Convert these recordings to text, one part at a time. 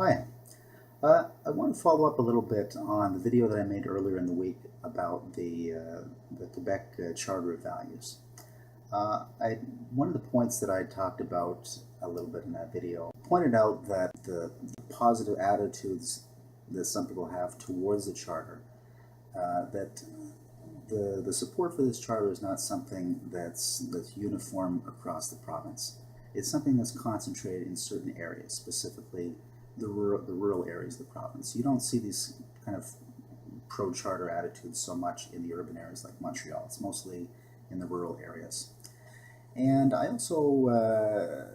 Hi. I want to follow up a little bit on the video that I made earlier in the week about the Quebec Charter of Values. One of the points that I talked about a little bit in that video pointed out that the positive attitudes that some people have towards the Charter, that the support for this Charter is not something that's uniform across the province. It's something that's concentrated in certain areas, specifically the rural areas of the province. You don't see these kind of pro-charter attitudes so much in the urban areas like Montreal. It's mostly in the rural areas. And I also,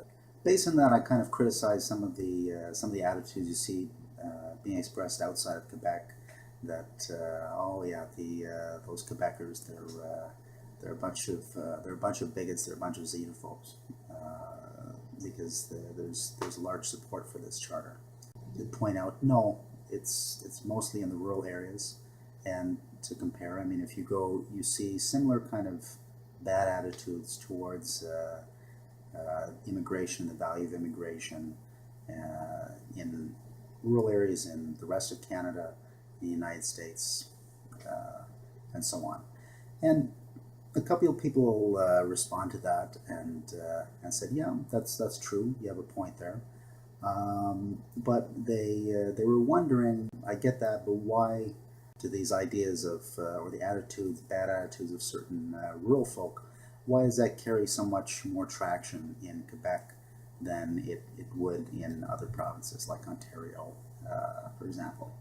based on that, I kind of criticize some of the attitudes you see being expressed outside of Quebec. That oh yeah, those Quebecers, they're a bunch of bigots, they're a bunch of xenophobes, because there's large support for this charter. To point out, no, it's mostly in the rural areas, and to compare, I mean, if you go, you see similar kind of bad attitudes towards immigration, the value of immigration, in rural areas in the rest of Canada, the United States, and so on. And a couple of people respond to that and said, yeah, that's true. You have a point there. But they were wondering, I get that, but why do these ideas of or the attitudes, bad attitudes of certain rural folk, why does that carry so much more traction in Quebec than it would in other provinces like Ontario, for example?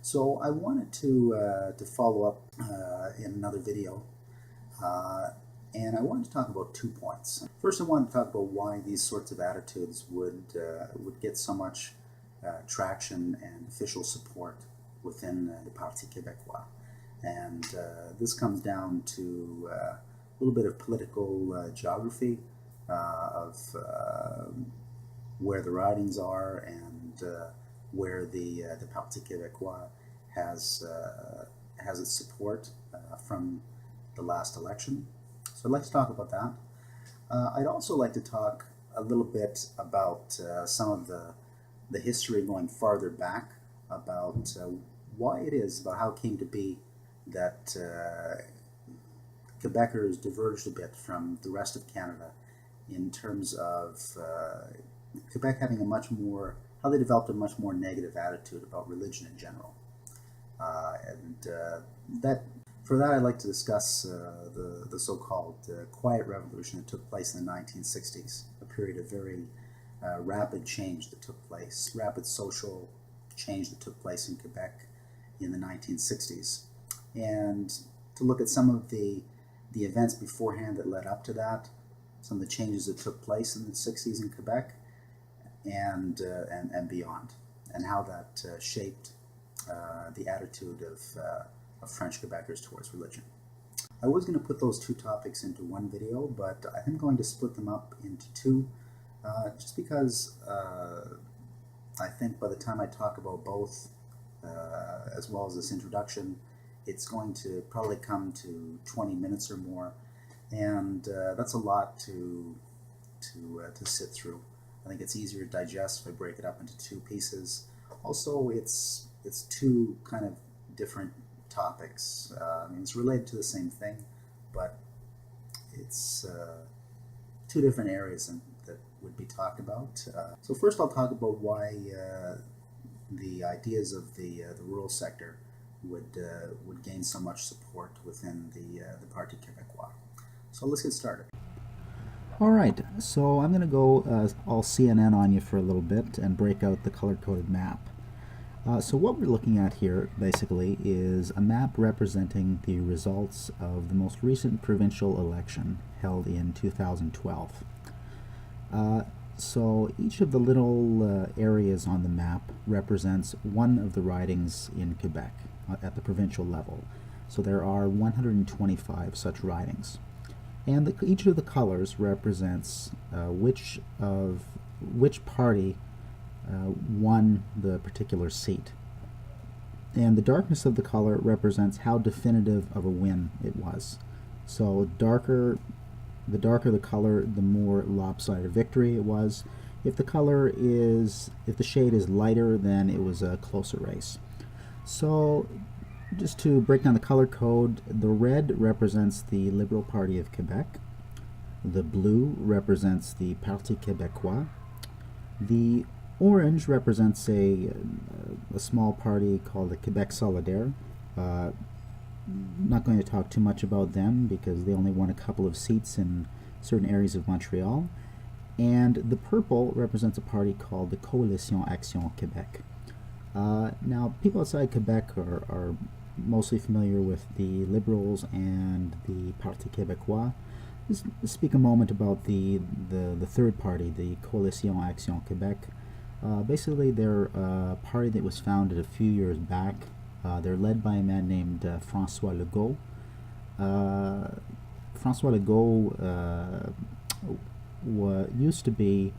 So I wanted to follow up in another video, and I wanted to talk about 2 points. First, I wanted to talk about why these sorts of attitudes would get so much traction and official support within the Parti Québécois, and this comes down to a little bit of political geography of where the ridings are and where the Parti Québécois has its support from the last election. So I'd like to talk about that. I'd also like to talk a little bit about some of the history going farther back, about why it is, about how it came to be that Quebecers diverged a bit from the rest of Canada in terms of Quebec having how they developed a much more negative attitude about religion in general. For that, I'd like to discuss the so-called Quiet Revolution that took place in the 1960s, a period of very rapid change that took place, rapid social change that took place in Quebec in the 1960s, and to look at some of the events beforehand that led up to that, some of the changes that took place in the 60s in Quebec, and beyond, and how that shaped the attitude of French Quebecers towards religion. I was going to put those 2 topics into one video, but I am going to split them up into 2, just because I think by the time I talk about both, as well as this introduction, it's going to probably come to 20 minutes or more, and that's a lot to sit through. I think it's easier to digest if I break it up into 2 pieces. Also, it's 2 kind of different topics. I mean, it's related to the same thing, but it's 2 different areas that would be talked about. So first, I'll talk about why the ideas of the rural sector would gain so much support within the Parti Québécois. So let's get started. All right, so I'm going to go all CNN on you for a little bit and break out the color-coded map. So what we're looking at here, basically, is a map representing the results of the most recent provincial election held in 2012. So each of the little areas on the map represents one of the ridings in Quebec at the provincial level. So there are 125 such ridings. And each of the colors represents which party won the particular seat. And the darkness of the color represents how definitive of a win it was. So the darker the color, the more lopsided victory it was. If the shade is lighter, then it was a closer race. So just to break down the color code, the red represents the Liberal Party of Quebec. The blue represents the Parti Québécois. The orange represents a small party called the Quebec Solidaire. Not going to talk too much about them because they only won a couple of seats in certain areas of Montreal. And the purple represents a party called the Coalition Action Québec. Now, people outside Quebec are mostly familiar with the Liberals and the Parti Québécois. Let's speak a moment about the third party, the Coalition Action Québec. Basically, they're a party that was founded a few years back. They're led by a man named François Legault. François Legault used to be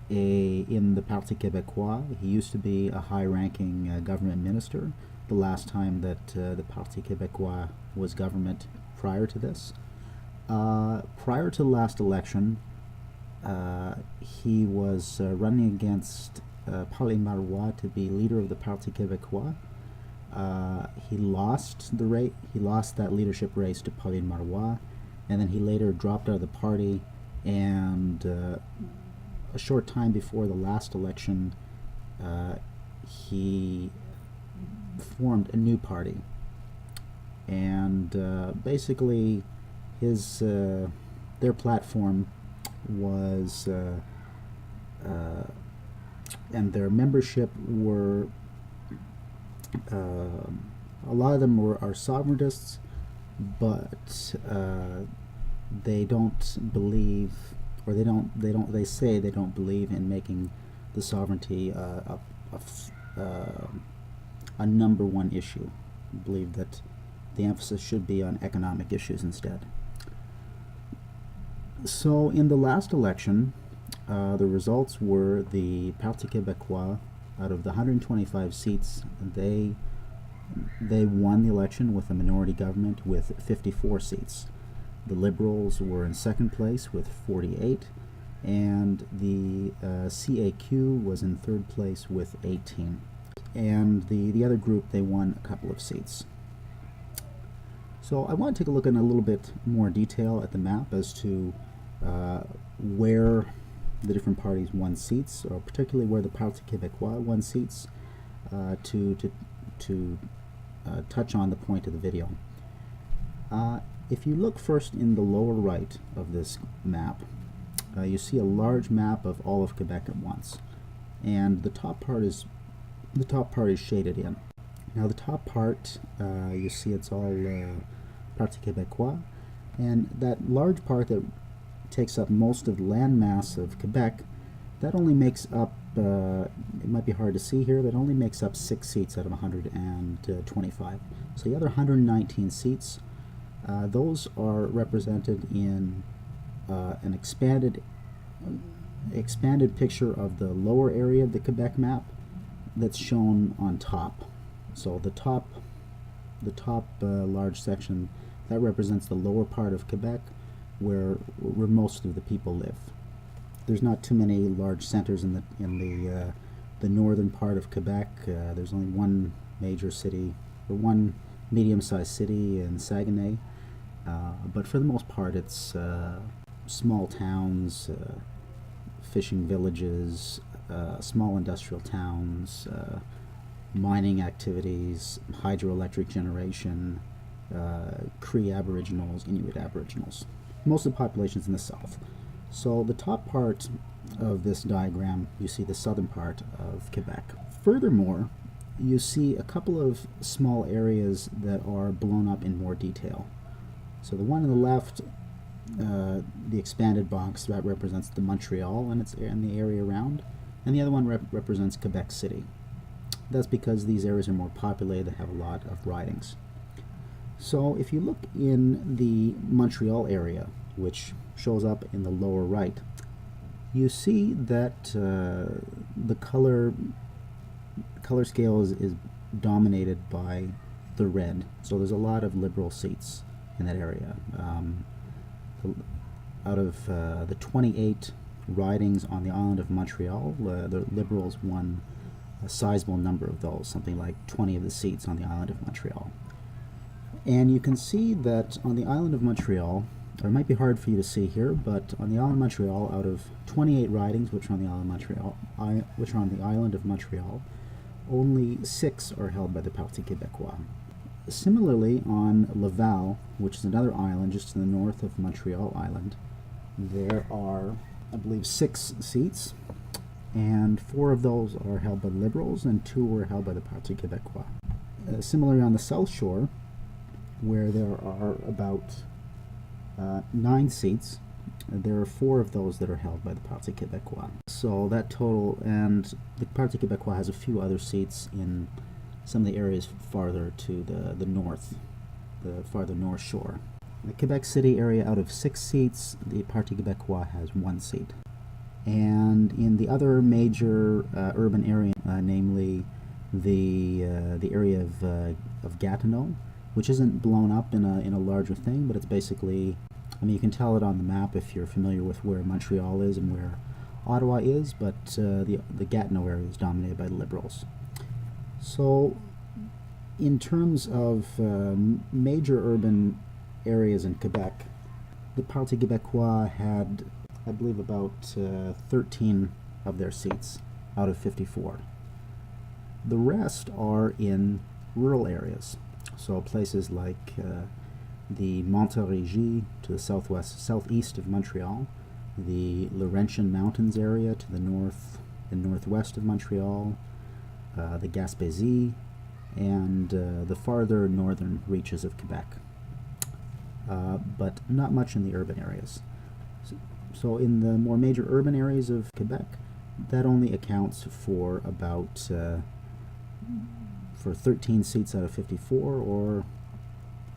in the Parti Québécois. He used to be a high-ranking government minister the last time that the Parti Québécois was government prior to this. Prior to the last election, he was running against Pauline Marois to be leader of the Parti Québécois. He lost that leadership race to Pauline Marois, and then he later dropped out of the party, and a short time before the last election, he formed a new party. And basically their platform was and their membership were a lot of them are sovereigntists, but they don't believe, or they say they don't believe in making the sovereignty a number one issue. Believe that the emphasis should be on economic issues instead. So in the last election, the results were the Parti Québécois, out of the 125 seats, they won the election with a minority government with 54 seats. The Liberals were in second place with 48, and the CAQ was in third place with 18. And the other group, they won a couple of seats. So I want to take a look in a little bit more detail at the map as to where the different parties won seats, or particularly where the Parti Québécois won seats, to touch on the point of the video. If you look first in the lower right of this map, you see a large map of all of Quebec at once, and the top part is shaded in. Now the top part, you see it's all Parti Québécois, and that large part that takes up most of the land mass of Quebec, that only makes up, it might be hard to see here, but it only makes up 6 seats out of 125. So the other 119 seats, those are represented in an expanded picture of the lower area of the Quebec map that's shown on top. So the top large section, that represents the lower part of Quebec, where most of the people live. There's not too many large centers in the northern part of Quebec. There's only one major city, or one medium-sized city in Saguenay, but for the most part it's small towns, fishing villages, small industrial towns, mining activities, hydroelectric generation, Cree Aboriginals, Inuit Aboriginals. Most of the population's in the south. So the top part of this diagram, you see the southern part of Quebec. Furthermore, you see a couple of small areas that are blown up in more detail. So the one on the left, the expanded box, that represents the Montreal and the area around, and the other one represents Quebec City. That's because these areas are more populated, they have a lot of ridings. So if you look in the Montreal area, which shows up in the lower right, you see that the color scale is dominated by the red. So there's a lot of Liberal seats in that area. Out of the 28 ridings on the island of Montreal. The Liberals won a sizable number of those, something like 20 of the seats on the island of Montreal. And you can see that on the island of Montreal, or it might be hard for you to see here, but on the island of Montreal, out of 28 ridings which are on the island of Montreal, only 6 are held by the Parti Québécois. Similarly, on Laval, which is another island just to the north of Montreal Island, there are, I believe, 6 seats, and 4 of those are held by the Liberals and 2 are held by the Parti Québécois. Similarly, on the South Shore, where there are about 9 seats, there are 4 of those that are held by the Parti Québécois. So that total, and the Parti Québécois has a few other seats in some of the areas farther to the north, the farther North Shore. The Quebec City area, out of 6 seats, the Parti Québécois has 1 seat. And in the other major urban area, namely the area of Gatineau, which isn't blown up in a larger thing, but it's basically, I mean, you can tell it on the map if you're familiar with where Montreal is and where Ottawa is, but the Gatineau area is dominated by the Liberals. So in terms of major urban areas in Quebec, the Parti Québécois had, I believe, about 13 of their seats out of 54. The rest are in rural areas, so places like the Montérégie to the southeast of Montreal, the Laurentian Mountains area to the north and northwest of Montreal, the Gaspésie, and the farther northern reaches of Quebec, but not much in the urban areas. So in the more major urban areas of Quebec, that only accounts for about for 13 seats out of 54, or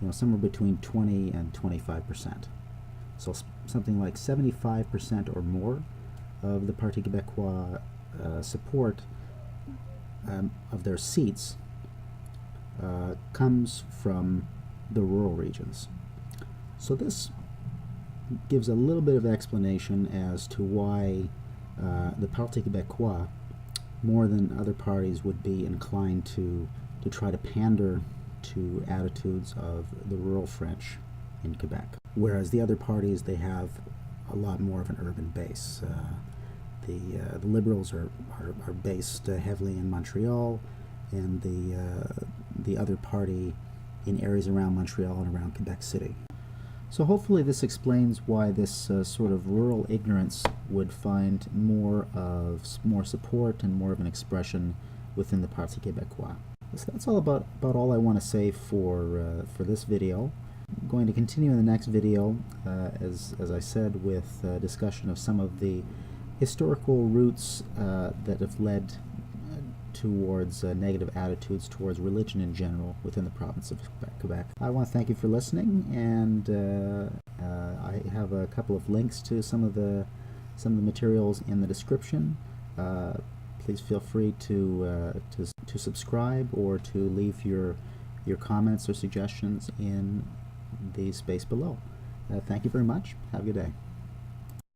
somewhere between 20 and 25%. So something like 75% or more of the Parti Québécois support of their seats comes from the rural regions. So this gives a little bit of explanation as to why the Parti Québécois, more than other parties, would be inclined to try to pander to attitudes of the rural French in Quebec. Whereas the other parties, they have a lot more of an urban base. The Liberals are based heavily in Montreal, and the other party in areas around Montreal and around Quebec City. So hopefully this explains why this sort of rural ignorance would find more support and more of an expression within the Parti Québécois. So that's all about all I want to say for this video. I'm going to continue in the next video, as I said, with discussion of some of the historical roots that have led towards negative attitudes towards religion in general within the province of Quebec. I want to thank you for listening, and I have a couple of links to some of the materials in the description. Please feel free to subscribe or to leave your comments or suggestions in the space below. Thank you very much. Have a good day.